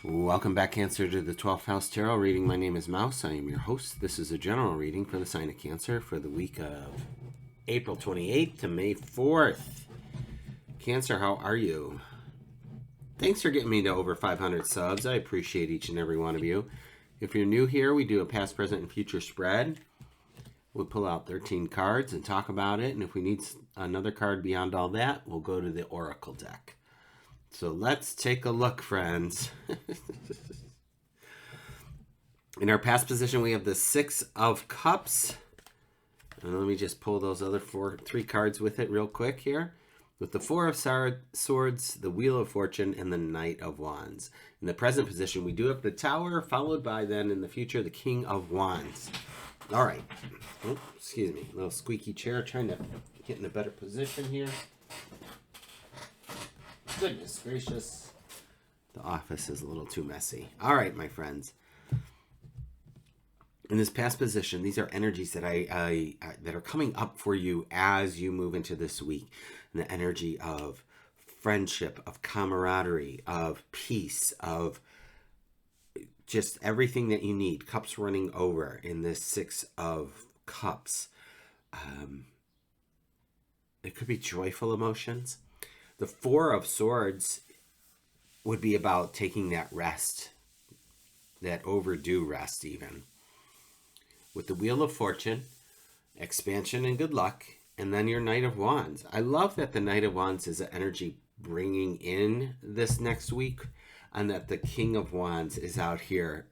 Welcome back, Cancer, to the 12th House Tarot reading. My name is Mouse. I am your host. This is a general reading for the sign of Cancer for the week of April 28th to May 4th. Cancer, how are you? Thanks for getting me to over 500 subs. I appreciate each and every one of you. If you're new here, we do a past, present, and future spread. We'll pull out 13 cards and talk about it. And if we need another card beyond all that, we'll go to the Oracle deck. So let's take a look, friends. In our past position, we have the Six of Cups. And let me just pull those other three cards with it real quick here. With the Four of Swords, the Wheel of Fortune, and the Knight of Wands. In the present position, we do have the Tower, followed by then in the future, the King of Wands. All right. Oh, excuse me. A little squeaky chair, trying to get in a better position here. Goodness gracious. The office is a little too messy. All right, my friends. In this past position, these are energies that that are coming up for you as you move into this week. And the energy of friendship, of camaraderie, of peace, of just everything that you need. Cups running over in this Six of Cups. It could be joyful emotions. The Four of Swords would be about taking that rest, that overdue rest even. With the Wheel of Fortune, expansion and good luck, and then your Knight of Wands. I love that the Knight of Wands is an energy bringing in this next week, and that the King of Wands is out here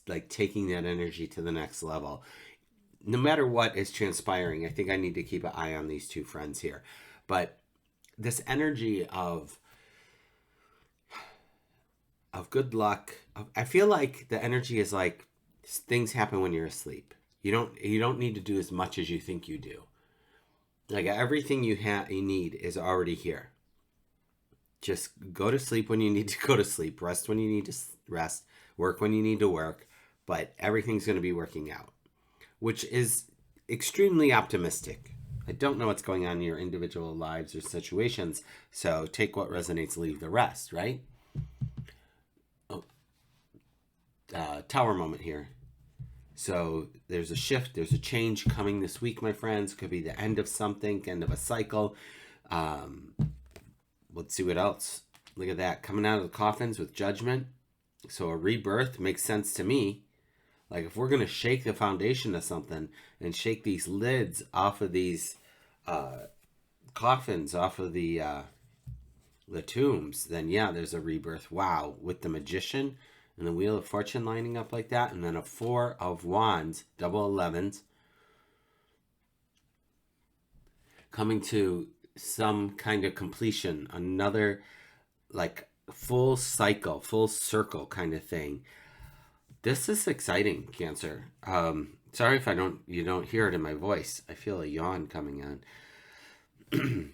like taking that energy to the next level. No matter what is transpiring, I think I need to keep an eye on these two friends here. But this energy of good luck, I feel like the energy is like things happen when you're asleep. You don't need to do as much as you think you do. Like everything you need is already here. Just go to sleep when you need to go to sleep, rest when you need to rest, work when you need to work, but everything's going to be working out, which is extremely optimistic. I don't know what's going on in your individual lives or situations, so take what resonates, leave the rest, right? Oh, Tower moment here. So there's a shift, there's a change coming this week, my friends. Could be the end of something, end of a cycle. Let's see what else. Look at that, coming out of the coffins with Judgment. So a rebirth makes sense to me. Like if we're going to shake the foundation of something and shake these lids off of these coffins, off of the tombs, then yeah, there's a rebirth. Wow, with the Magician and the Wheel of Fortune lining up like that, and then a Four of Wands, double 11s, coming to some kind of completion, another like full cycle, full circle kind of thing. This is exciting, Cancer. Sorry if you don't hear it in my voice. I feel a yawn coming on.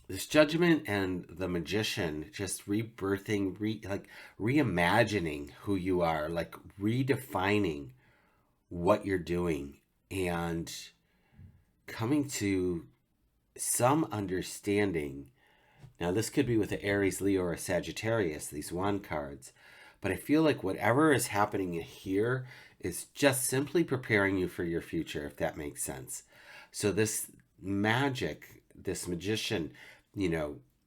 This Judgment and the Magician, just rebirthing, reimagining who you are, like redefining what you're doing and coming to some understanding. Now, this could be with the Aries, Leo, or Sagittarius, these wand cards. But I feel like whatever is happening here is just simply preparing you for your future, if that makes sense. So this magic, this Magician,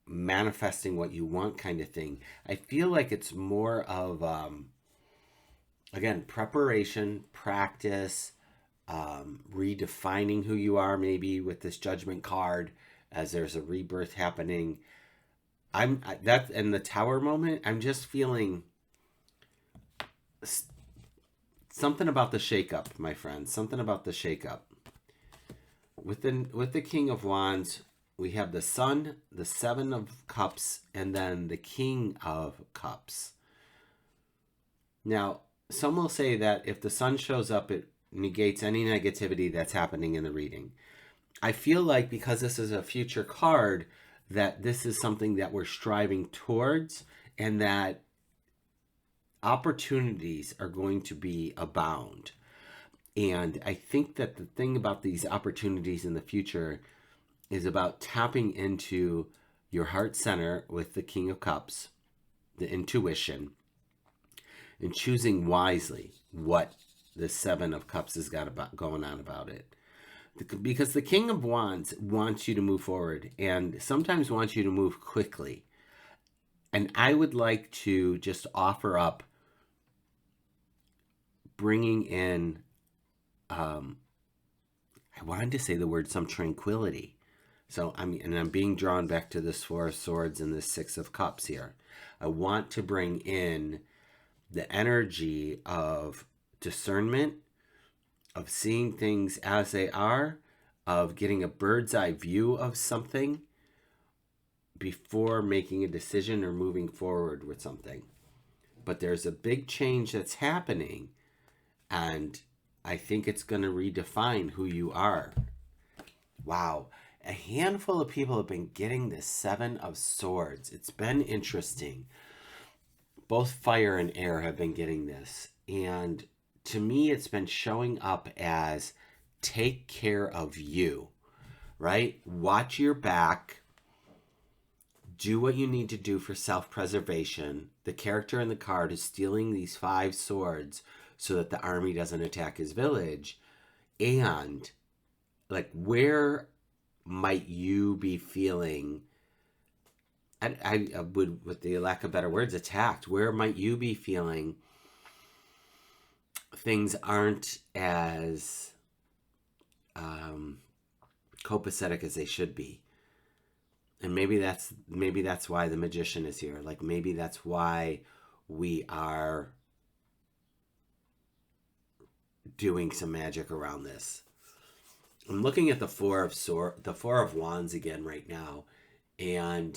manifesting what you want kind of thing, I feel like it's more of, again, preparation, practice, redefining who you are, maybe with this Judgment card as there's a rebirth happening. That in the Tower moment, I'm just feeling something about the shakeup, my friends. Something about the shakeup. With the King of Wands, we have the Sun, the Seven of Cups, and then the King of Cups. Now, some will say that if the Sun shows up, it negates any negativity that's happening in the reading. I feel like because this is a future card, that this is something that we're striving towards, and that opportunities are going to be abound. And I think that the thing about these opportunities in the future is about tapping into your heart center with the King of Cups, the intuition, and choosing wisely what the Seven of Cups has got about going on about it. Because the King of Wands wants you to move forward and sometimes wants you to move quickly. And I would like to just offer up bringing in, I wanted to say the word some tranquility. So I'm being drawn back to this Four of Swords and the Six of Cups here. I want to bring in the energy of discernment, of seeing things as they are, of getting a bird's eye view of something before making a decision or moving forward with something. But there's a big change that's happening, and I think it's going to redefine who you are. Wow. A handful of people have been getting this Seven of Swords. It's been interesting. Both fire and air have been getting this. And to me, it's been showing up as take care of you, right? Watch your back. Do what you need to do for self-preservation. The character in the card is stealing these 5 swords so that the army doesn't attack his village. And like, where might you be feeling, I would, with the lack of better words, attacked? Where might you be feeling things aren't as copacetic as they should be? And maybe that's why the Magician is here. Like, maybe that's why we are doing some magic around this. I'm looking at the Four of Wands again right now, and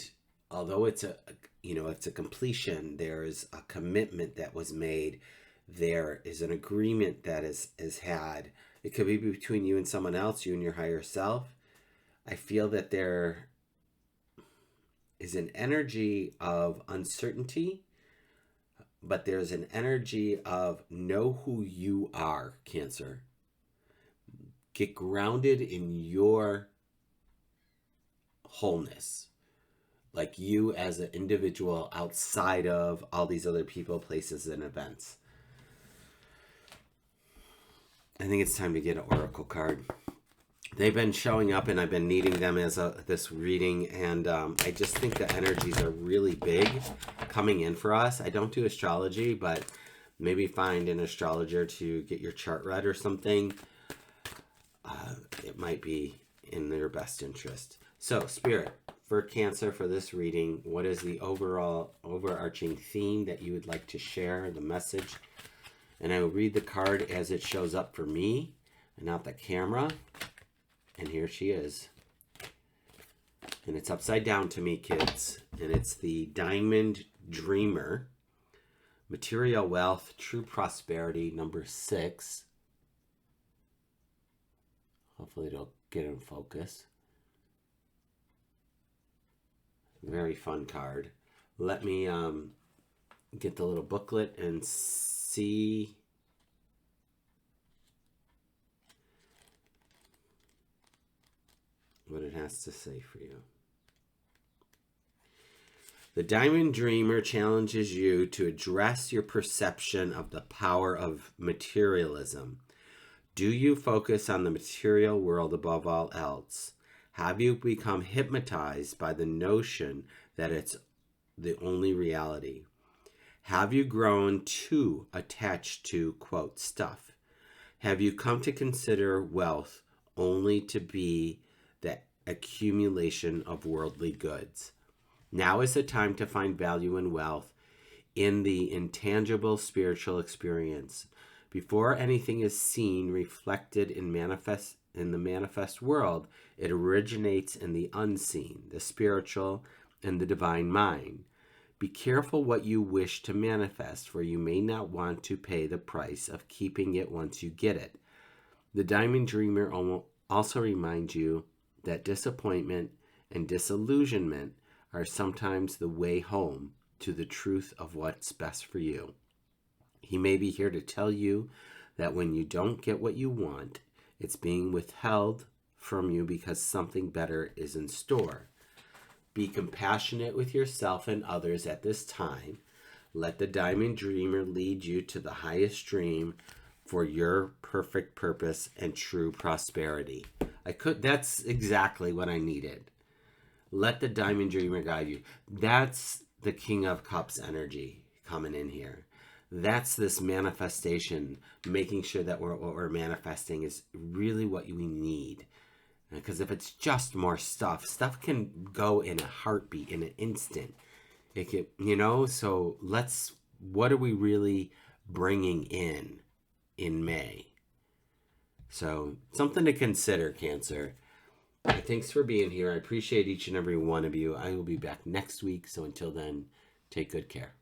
although it's a completion, there's a commitment that was made. There is an agreement that is had. It could be between you and someone else, you and your higher self. I feel that there is an energy of uncertainty, but there's an energy of know who you are, Cancer. Get grounded in your wholeness. Like you as an individual outside of all these other people, places, and events. I think it's time to get an oracle card. They've been showing up and I've been needing them as this reading, and I just think the energies are really big coming in for us. I don't do astrology, but maybe find an astrologer to get your chart read or something. It might be in their best interest. So, Spirit, for Cancer, for this reading, what is the overall overarching theme that you would like to share, the message? And I will read the card as it shows up for me and not the camera. And here she is. And it's upside down to me, kids. And it's the Diamond Dreamer. Material Wealth, True Prosperity, number 6. Hopefully it'll get in focus. Very fun card. Let me get the little booklet and see what it has to say for you. The Diamond Dreamer challenges you to address your perception of the power of materialism. Do you focus on the material world above all else? Have you become hypnotized by the notion that it's the only reality? Have you grown too attached to, quote, stuff? Have you come to consider wealth only to be the accumulation of worldly goods? Now is the time to find value in wealth, in the intangible spiritual experience. Before anything is seen, reflected, in the manifest world, it originates in the unseen, the spiritual, and the divine mind. Be careful what you wish to manifest, for you may not want to pay the price of keeping it once you get it. The Diamond Dreamer also reminds you that disappointment and disillusionment are sometimes the way home to the truth of what's best for you. He may be here to tell you that when you don't get what you want, it's being withheld from you because something better is in store. Be compassionate with yourself and others at this time. Let the Diamond Dreamer lead you to the highest dream for your perfect purpose and true prosperity. That's exactly what I needed. Let the Diamond Dreamer guide you. That's the King of Cups energy coming in here. That's this manifestation, making sure that what we're manifesting is really what we need. Because if it's just more stuff can go in a heartbeat, in an instant. It can, so what are we really bringing in May? So something to consider, Cancer. Thanks for being here. I appreciate each and every one of you. I will be back next week. So until then, take good care.